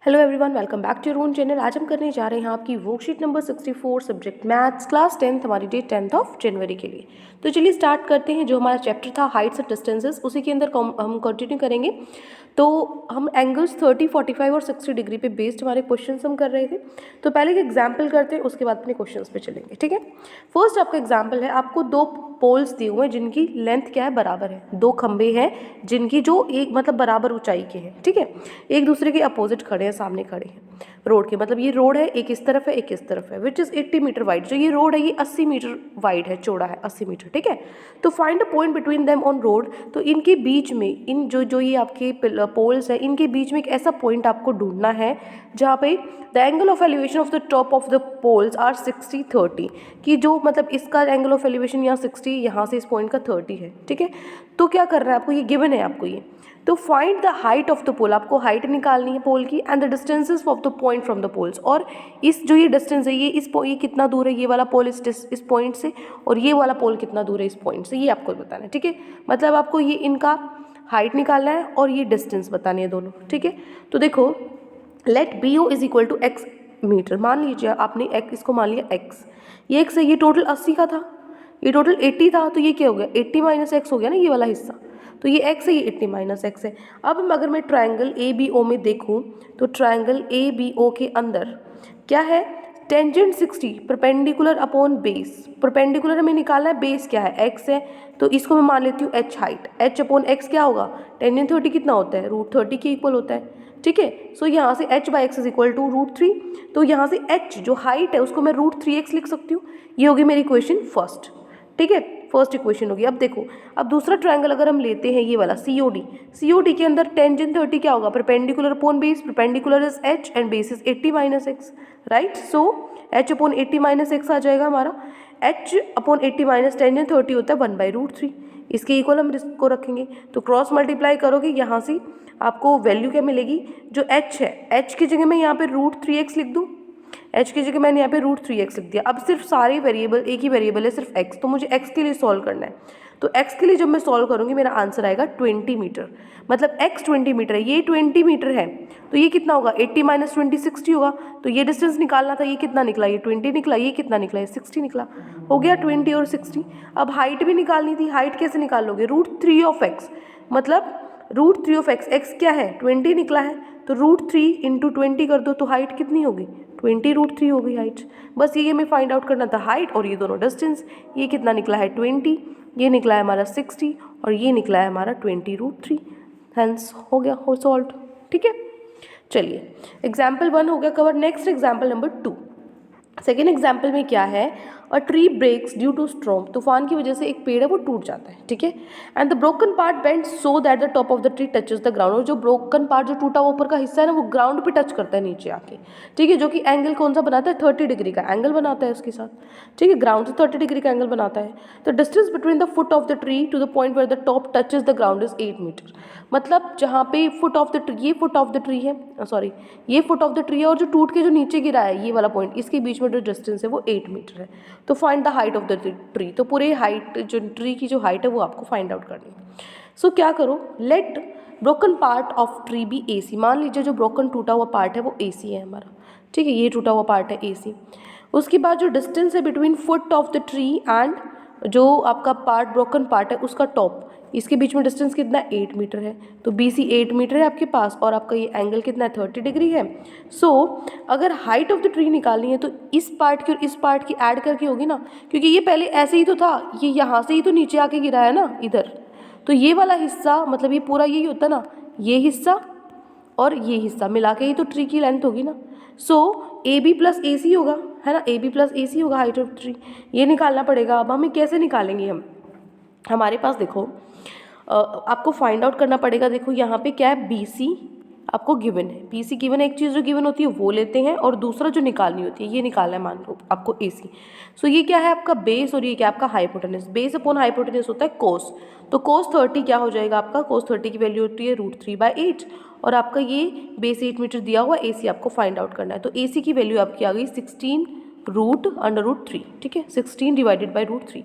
Hello everyone, welcome back to your own channel. आज हम करने जा रहे हैं आपकी worksheet number 64 subject maths class 10th, हमारी डेट 10th ऑफ जनवरी के लिए। तो चलिए स्टार्ट करते हैं। जो हमारा चैप्टर था हाइट्स एंड डिस्टेंसेस, उसी के अंदर हम कंटिन्यू करेंगे। तो हम एंगल्स 30, 45 और 60 डिग्री पे बेस्ड हमारे क्वेश्चन हम कर रहे थे। तो पहले एक एग्जाम्पल करते हैं, उसके बाद अपने क्वेश्चन पे चलेंगे। ठीक है, फर्स्ट आपका एग्जाम्पल है, आपको दो पोल्स दिए हुए हैं जिनकी लेंथ क्या है, बराबर है। दो खंभे हैं जिनकी जो एक मतलब बराबर ऊंचाई के हैं। ठीक है, एक दूसरे के अपोजिट खड़े हैं, सामने खड़े हैं रोड के। मतलब ये रोड है, एक इस तरफ है एक इस तरफ है, विच इज 80 मीटर वाइड। जो ये रोड है ये 80 मीटर वाइड है, चौड़ा है 80 मीटर। ठीक है, तो find a point between them on road. तो इनके बीच में इन जो ये आपके पोल्स है, इनके बीच में एक ऐसा पॉइंट आपको ढूंढना है जहाँ पे the angle of elevation of the top of the poles are 60, 30, कि जो मतलब इसका एंगल ऑफ एलिवेशन यहाँ 60, यहाँ से इस पॉइंट का 30 है। ठीक है, तो क्या करना है आपको, ये गिवन है आपको ये। तो find the height of the pole, आपको हाइट निकालनी है पोल की, and the distances of the point from the poles. और इस जो ये डिस्टेंस है, ये कितना दूर है, ये वाला पोल इस पॉइंट से, और ये वाला पोल कितना दूर है इस पॉइंट से, ये आपको बताना है। ठीक है, मतलब आपको ये इनका हाइट निकालना है और ये डिस्टेंस बतानी है दोनों। ठीक है, तो देखो, let BO is equal to x metre. मान लीजिए आपने इसको मान लिया x, ये x है, ये टोटल 80 का था, ये टोटल 80 था, तो ये क्या हो गया, 80 माइनस एक्स हो गया ना, ये वाला हिस्सा। तो ये x है, ये 80 माइनस एक्स है। अब अगर मैं ट्राइंगल ABO में देखूं, तो ट्राइंगल ABO के अंदर क्या है, tangent 60 perpendicular upon base. Perpendicular हमें निकालना है, बेस क्या है, x है, तो इसको मैं मान लेती हूँ h height. h upon x क्या होगा, टेंजेंट 30 कितना होता है, √30 के इक्वल होता है। ठीक है, सो यहाँ से h by x is equal to √3। तो यहाँ से h जो हाइट है उसको मैं √3x लिख सकती हूँ। ये होगी मेरी इक्वेशन फर्स्ट। ठीक है, फर्स्ट इक्वेशन होगी। अब देखो, अब दूसरा ट्रायंगल अगर हम लेते हैं, ये वाला COD के अंदर टेंजेंट 30 क्या होगा, perpendicular upon base. Perpendicular is h and base is 80 minus x, right. So h upon 80 minus x आ जाएगा हमारा। h अपॉन 80 माइनस टेंजेंट 30 होता है 1/√3। इसके इक्वल हम इसको रखेंगे, तो क्रॉस मल्टीप्लाई करोगे, यहाँ से आपको वैल्यू क्या मिलेगी, जो h है, h की जगह मैं यहाँ पे √3x लिख दूँ। h की जगह मैंने यहाँ पे √3x लिख दिया। अब सिर्फ सारे वेरिएबल, एक ही वेरिएबल है सिर्फ x, तो मुझे x के लिए सॉल्व करना है। तो x के लिए जब मैं सॉल्व करूँगी, मेरा आंसर आएगा 20 मीटर। मतलब x 20 मीटर है, ये 20 मीटर है, तो ये कितना होगा, 80 माइनस 20 60 होगा। तो ये डिस्टेंस निकालना था, ये कितना निकला, ये 20 निकला, ये कितना निकला, ये 60 निकला। हो गया 20 और 60। अब हाइट भी निकालनी थी, हाइट कैसे निकाल लोगे, √3 ऑफ x, मतलब √3 ऑफ x, x क्या है 20 निकला है, तो √3 इंटू 20 कर दो, तो हाइट कितनी होगी, 20√3 हो गई हाइट। बस ये हमें फाइंड आउट करना था, हाइट और ये दोनों डिस्टेंस। ये कितना निकला है 20, ये निकला है हमारा 60, और ये निकला है हमारा 20√3। हेंस हो गया, हो सॉल्व। ठीक है, चलिए एग्जाम्पल 1 हो गया cover. Next example number 2। Second example में क्या है, a tree breaks due to storm. तूफान की वजह से एक पेड़ है वो टूट जाता है। ठीक है, and the broken part bend so that the top of the tree touches the ground. और जो ब्रोकन पार्ट, जो टूटा हुआ ऊपर का हिस्सा है ना, वो ग्राउंड पे टच करता है नीचे आके। ठीक है, जो कि एंगल कौन सा बनाता है, 30 डिग्री का एंगल बनाता है उसके साथ। ठीक है, ग्राउंड से 30 डिग्री का एंगल बनाता है। The distance between the foot of the tree to the point where the top touches the ground is 8 metre. मतलब जहाँ पे फुट ऑफ द ट्री, ये फुट ऑफ द ट्री है, सॉरी ये फुट ऑफ द ट्री है, और जो टूट के जो नीचे गिरा है ये वाला पॉइंट, इसके बीच में जो डिस्टेंस है वो 8 मीटर है। तो find the height of the tree. तो पूरे हाइट, जो ट्री की जो हाइट है वो आपको फाइंड आउट करनी है। सो क्या करो, let broken part of tree be AC। मान लीजिए जो ब्रोकन टूटा हुआ पार्ट है वो AC है हमारा। ठीक है, ये टूटा हुआ पार्ट है AC। उसके बाद जो डिस्टेंस है between foot of the tree and जो आपका पार्ट, ब्रोकन पार्ट है उसका टॉप, इसके बीच में डिस्टेंस कितना, 8 मीटर है। तो BC 8 मीटर है आपके पास, और आपका ये एंगल कितना है, 30 डिग्री है। सो अगर हाइट ऑफ द ट्री निकालनी है, तो इस पार्ट की और इस पार्ट की ऐड करके होगी ना, क्योंकि ये पहले ऐसे ही तो था, ये यहाँ से ही तो नीचे आके गिरा है ना इधर। तो ये वाला हिस्सा, मतलब ये पूरा यही होता ना, ये हिस्सा और ये हिस्सा मिला के ही तो ट्री की लेंथ होगी ना। सो AB प्लस AC होगा, है ना, AB प्लस AC होगा हाइट ऑफ ट्री। ये निकालना पड़ेगा। अब हमें कैसे निकालेंगे, हमारे पास देखो, आपको फाइंड आउट करना पड़ेगा। देखो यहाँ पे क्या है, BC आपको गिवन है, BC गिवन है, एक चीज़ जो गिवन होती है वो लेते हैं, और दूसरा जो निकालनी होती है, ये निकालना है मान लो आपको AC। सो ये क्या है आपका बेस, और ये क्या आपका हाइपोटेनस। बेस अपॉन हाइपोटेनस होता है कोस। तो कोस 30 क्या हो जाएगा आपका, कोस 30 की वैल्यू होती है √3/8, और आपका ये बेस 8 मीटर दिया हुआ, AC आपको फाइंड आउट करना है। तो AC की वैल्यू आपकी आ गई 16 √√3। ठीक है, 16 डिवाइडेड बाई √3।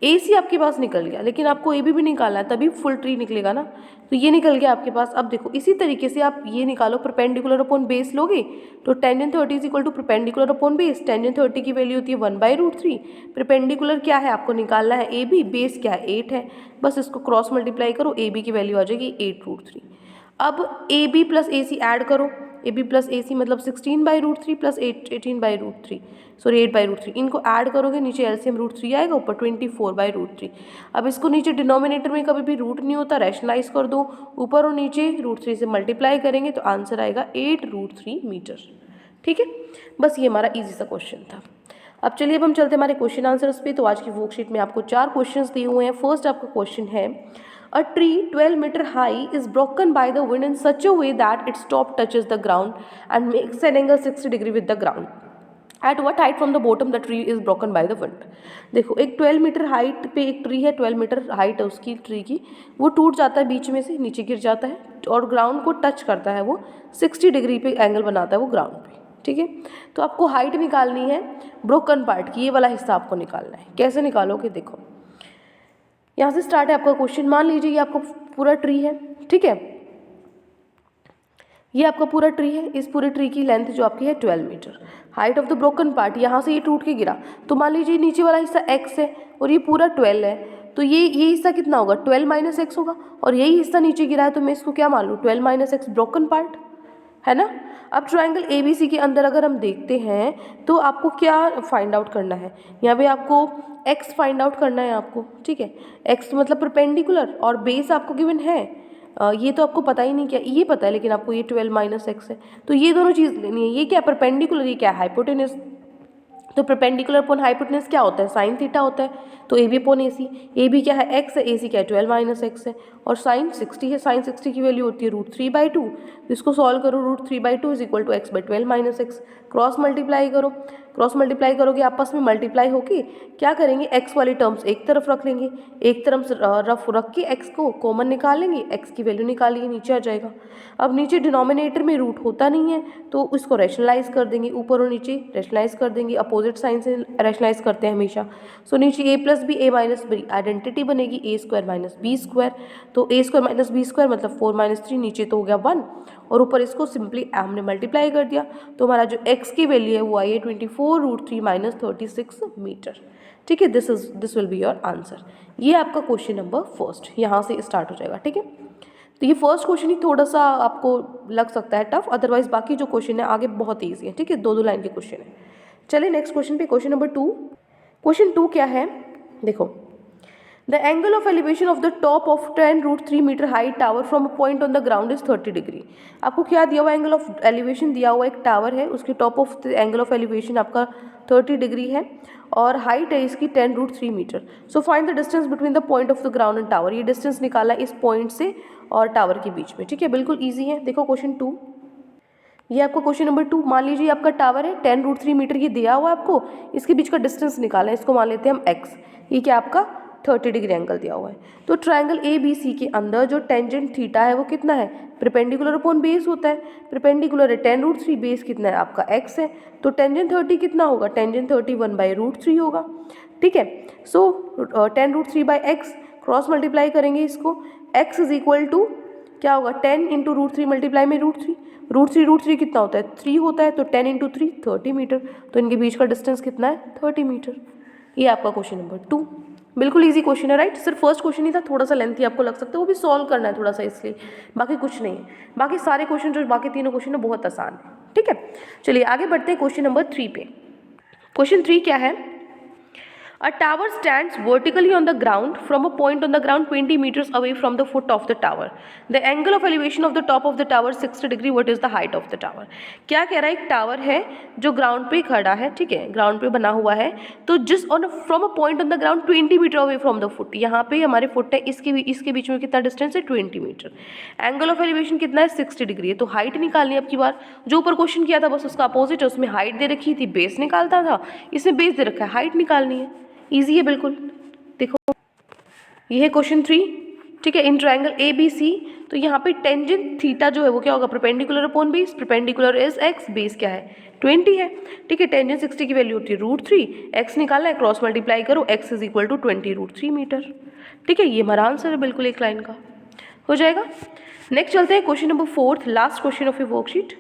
ए सी आपके पास निकल गया, लेकिन आपको ए बी भी निकालना है, तभी फुल ट्री निकलेगा ना। तो ये निकल गया आपके पास। अब देखो इसी तरीके से आप ये निकालो, परपेंडिकुलर अपॉन बेस लोगे तो tangent 30 is equal to perpendicular upon base. Tangent 30 की वैल्यू होती है 1/√3। परपेंडिकुलर क्या है आपको निकालना है ए बी, बेस क्या है 8 है, बस इसको क्रॉस मल्टीप्लाई करो, ए बी की वैल्यू आ जाएगी 8√3। अब A B plus A C add करो, ए बी प्लस ए सी मतलब 16/√3 प्लस 18/√3, सॉरी 8/√3, इनको ऐड करोगे नीचे एलसीएम √3 आएगा, ऊपर 24/√3। अब इसको नीचे डिनोमिनेटर में कभी भी रूट नहीं होता, रैशनलाइज कर दो, ऊपर और नीचे √3 से मल्टीप्लाई करेंगे तो आंसर आएगा 8√3 मीटर। ठीक है, बस ये हमारा ईजी सा क्वेश्चन था। अब चलिए अब हम चलते हैं हमारे क्वेश्चन आंसर्स पे। तो आज की वर्कशीट में आपको 4 क्वेश्चंस दिए हुए हैं। फर्स्ट आपका क्वेश्चन है, A tree 12 meter high is broken by the wind in such a way that its top touches the ground and makes an angle 60 degree with the ground. At what height from the bottom the tree is broken by the wind? देखो एक 12 metre height पे एक tree है, 12 metre height है उसकी tree की, वो टूट जाता है बीच में से, नीचे गिर जाता है और ग्राउंड को टच करता है, वो 60 डिग्री पे एंगल बनाता है वो ग्राउंड पे। ठीक है, तो आपको हाइट निकालनी है ब्रोकन पार्ट की, ये वाला हिस्सा आपको निकालना है। कैसे निकालोगे, देखो यहाँ से स्टार्ट है आपका क्वेश्चन। मान लीजिए ये आपका पूरा ट्री है, ठीक है, ये आपका पूरा ट्री है, इस पूरे ट्री की लेंथ जो आपकी है 12 metre. Height of the broken part, यहाँ से ये टूट के गिरा, तो मान लीजिए नीचे वाला हिस्सा x है और ये पूरा 12 है, तो ये हिस्सा कितना होगा, 12 - x होगा, और यही हिस्सा नीचे गिरा है तो मैं इसको क्या मान लूँ, 12 - x ब्रोकन पार्ट, है ना। अब ट्रायंगल ABC के अंदर अगर हम देखते हैं तो आपको क्या फाइंड आउट करना है, यहाँ पे आपको x फाइंड आउट करना है आपको। ठीक है, x मतलब परपेंडिकुलर और बेस आपको गिवन है, ये तो आपको पता ही नहीं, क्या ये पता है, लेकिन आपको ये 12 - x है, तो ये दोनों चीज़ लेनी है। ये क्या परपेंडिकुलर, ये क्या हाइपोटेनस, तो परपेंडिकुलर अपॉन हाइपोटेनस क्या होता है, साइन थीटा होता है, तो A B upon A C, A B क्या है x है, ए सी क्या है 12 - x है, और साइन 60 है, साइन 60 की वैल्यू होती है √3/2, तो इसको सॉल्व करो, √3/2 is equal to x/12 - x, cross multiply करो, क्रॉस मल्टीप्लाई करोगे आपस में मल्टीप्लाई होके क्या करेंगे, x वाली टर्म्स एक तरफ रख लेंगे, एक तरफ रख के x को कॉमन निकाल लेंगे, x की वैल्यू निकालिए, नीचे आ जाएगा। अब नीचे डिनोमिनेटर में रूट होता नहीं है तो इसको रैशनलाइज कर देंगे, ऊपर और नीचे रैशनलाइज कर देंगे, अपोजिट साइन से रैशनलाइज करते हैं हमेशा। सो नीचे a + b a - b identity बनेगी, a² - b², तो a² - b² मतलब 4 - 3, नीचे तो हो गया 1, और ऊपर इसको सिंपली हमने मल्टीप्लाई कर दिया, तो हमारा जो x की वैल्यू है वो आई है 24√3 - 36 मीटर। ठीक है, this will be your answer. ये आपका क्वेश्चन नंबर फर्स्ट यहाँ से स्टार्ट हो जाएगा। ठीक है, तो ये फर्स्ट क्वेश्चन ही थोड़ा सा आपको लग सकता है टफ, अदरवाइज बाकी जो क्वेश्चन है आगे बहुत ईजी है। ठीक है, 2 लाइन के क्वेश्चन है। चलिए नेक्स्ट क्वेश्चन पे, क्वेश्चन नंबर 2। क्वेश्चन 2 क्या है, देखो, the angle of elevation of the top of 10√3 metre height tower from a point on the ground is 30 degree. आपको क्या दिया हुआ, एंगल ऑफ एलिवेशन दिया हुआ, एक टावर है, उसके top of the angle of elevation आपका 30 डिग्री है और हाइट है इसकी 10√3 metre. So find the distance between the point of the ground and tower. ये डिस्टेंस निकाला इस पॉइंट से और टावर के बीच में। ठीक है, बिल्कुल ईजी है। देखो क्वेश्चन 2, ये आपका क्वेश्चन नंबर 2। मान लीजिए आपका टावर है 10√3 मीटर, ये दिया हुआ आपको, इसके बीच का डिस्टेंस निकाला है, इसको मान लेते हैं हम x। ये क्या आपका 30 डिग्री एंगल दिया हुआ है। तो ट्रायंगल ABC के अंदर जो टेंजेंट थीटा है वो कितना है, परपेंडिकुलर अपॉन बेस होता है, परपेंडिकुलर है 10√3, बेस कितना है आपका x है, तो टेंजेंट 30 कितना होगा, टेंजेंट 30 1/√3 होगा। ठीक है, सो 10√3/x क्रॉस मल्टीप्लाई करेंगे इसको, x इज इक्वल टू क्या होगा, 10 × √3 मल्टीप्लाई में √3, √3 कितना होता है 3 होता है, तो 10 × 3 30 मीटर, तो इनके बीच का डिस्टेंस कितना है 30 मीटर। ये आपका क्वेश्चन नंबर 2, बिल्कुल इजी क्वेश्चन है, राइट। सिर्फ फर्स्ट क्वेश्चन ही था, थोड़ा सा लेंथी आपको लग सकता है, वो भी सॉल्व करना है थोड़ा सा, इसलिए बाकी कुछ नहीं है। बाकी सारे क्वेश्चन जो बाकी तीनों क्वेश्चन है बहुत आसान है। ठीक है, चलिए आगे बढ़ते हैं क्वेश्चन नंबर 3 पे। क्वेश्चन 3 क्या है, A tower stands vertically on the ground from a point on the ground 20 meters away from the foot of the tower. The angle of elevation of the top of the tower 60 degree. What is the height of the tower? क्या कह रहा है, एक tower है जो ground पे खड़ा है, ठीक है, ग्राउंड पे बना हुआ है, तो जिस on from a point on the ground 20 metre away from the foot, यहाँ पे हमारे फुट है, इसके बीच में कितना डिस्टेंस है 20 मीटर। एंगल ऑफ एलिवेशन कितना है 60 डिग्री है। तो हाइट निकालनी है अब की बार, जो ऊपर क्वेश्चन किया था बस उसका अपोजिट है, उसमें हाइट दे रखी थी, बेस निकालता था, इसमें बेस दे रखा है, हाइट निकालनी है। ईजी है बिल्कुल। देखो ये है क्वेश्चन 3, ठीक है। इन ट्रायंगल ABC तो यहाँ पे टेंजेंट थीटा जो है वो क्या होगा, perpendicular upon base, perpendicular is x, base क्या है 20 है, ठीक है। टेंजेंट 60 की वैल्यू होती है √3, एक्स निकालना है, क्रॉस मल्टीप्लाई करो, x is equal to 20 √3 metre, ठीक है। ये हमारा आंसर है बिल्कुल एक लाइन का, हो जाएगा। नेक्स्ट चलते हैं question number 4, last question of your worksheet.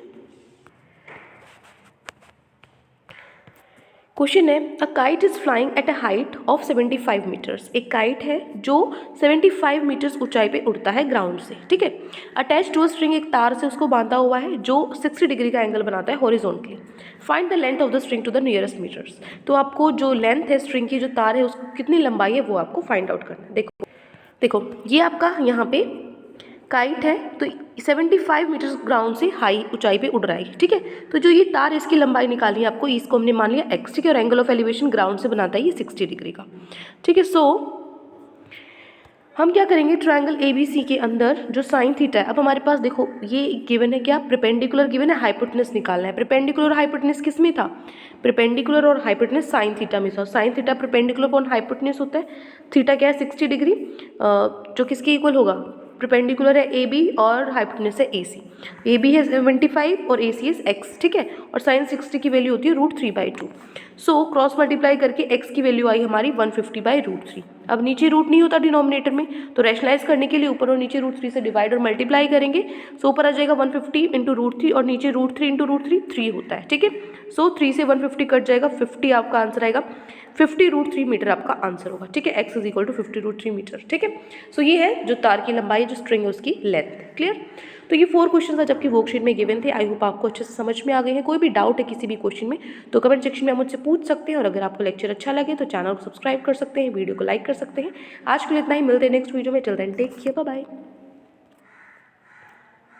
Question है a kite is flying at a height of 75 metres. एक काइट है जो 75 मीटर्स ऊंचाई पे उड़ता है ग्राउंड से, ठीक है। अटैच टू अ स्ट्रिंग, एक तार से उसको बांधा हुआ है जो 60 डिग्री का एंगल बनाता है horizontally. Find the length of the string to the nearest metres. तो आपको जो लेंथ है स्ट्रिंग की, जो तार है उसकी कितनी लंबाई है वो आपको फाइंड आउट करना है। देखो देखो ये आपका यहाँ पे काइट है तो 75 मीटर ग्राउंड से हाई ऊंचाई पे उड़ रहा है, ठीक है। तो जो ये तार, इसकी लंबाई निकाली है आपको, इसको हमने मान लिया x, ठीक है। और एंगल ऑफ एलिवेशन ग्राउंड से बनाता है ये 60 डिग्री का, ठीक है। सो हम क्या करेंगे, ट्रायंगल ABC के अंदर जो साइन थीटा है, अब हमारे पास देखो ये गिवन है क्या, परपेंडिकुलर गिवन है, हाइपोटेनस निकालना है। परपेंडिकुलर और हाइपोटेनस किस में था, परपेंडिकुलर और हाइपोटेनस साइन थीटा में था। Sine theta perpendicular upon hypotenuse होता है, थीटा क्या है 60 डिग्री, जो किसके इक्वल होगा, परपेंडिकुलर है AB और हाइपोटेनस है AC। AB है 75 और AC है x, ठीक है। और साइन 60 की वैल्यू होती है √3/2। सो क्रॉस मल्टीप्लाई करके x की वैल्यू आई हमारी 150/√3। अब नीचे रूट नहीं होता डिनोमिनेटर में, तो रैशनलाइज करने के लिए ऊपर और नीचे √3 से डिवाइड और मल्टीप्लाई करेंगे। सो ऊपर आ जाएगा 150 इंटू √3 और नीचे √3 इंटू √3 3 होता है, ठीक है। सो 3 से 150 कट जाएगा, 50 आपका आंसर आएगा, 50 √3 मीटर आपका आंसर होगा, ठीक है। x is equal to 50 √3 metre, ठीक है। सो ये है जो तार की लंबाई, जो स्ट्रिंग है उसकी लेंथ, क्लियर। तो ये 4 क्वेश्चन आज आपकी वर्कशीट में गिवन थे। आई होप आपको अच्छे से समझ में आ गए हैं। कोई भी डाउट है किसी भी क्वेश्चन में तो कमेंट सेक्शन में आप मुझसे पूछ सकते हैं। और अगर आपको लेक्चर अच्छा लगे तो चैनल को सब्सक्राइब कर सकते हैं, वीडियो को लाइक कर सकते हैं। आज के लिए इतना ही, मिलते हैं नेक्स्ट वीडियो में। Till then take care, bye bye.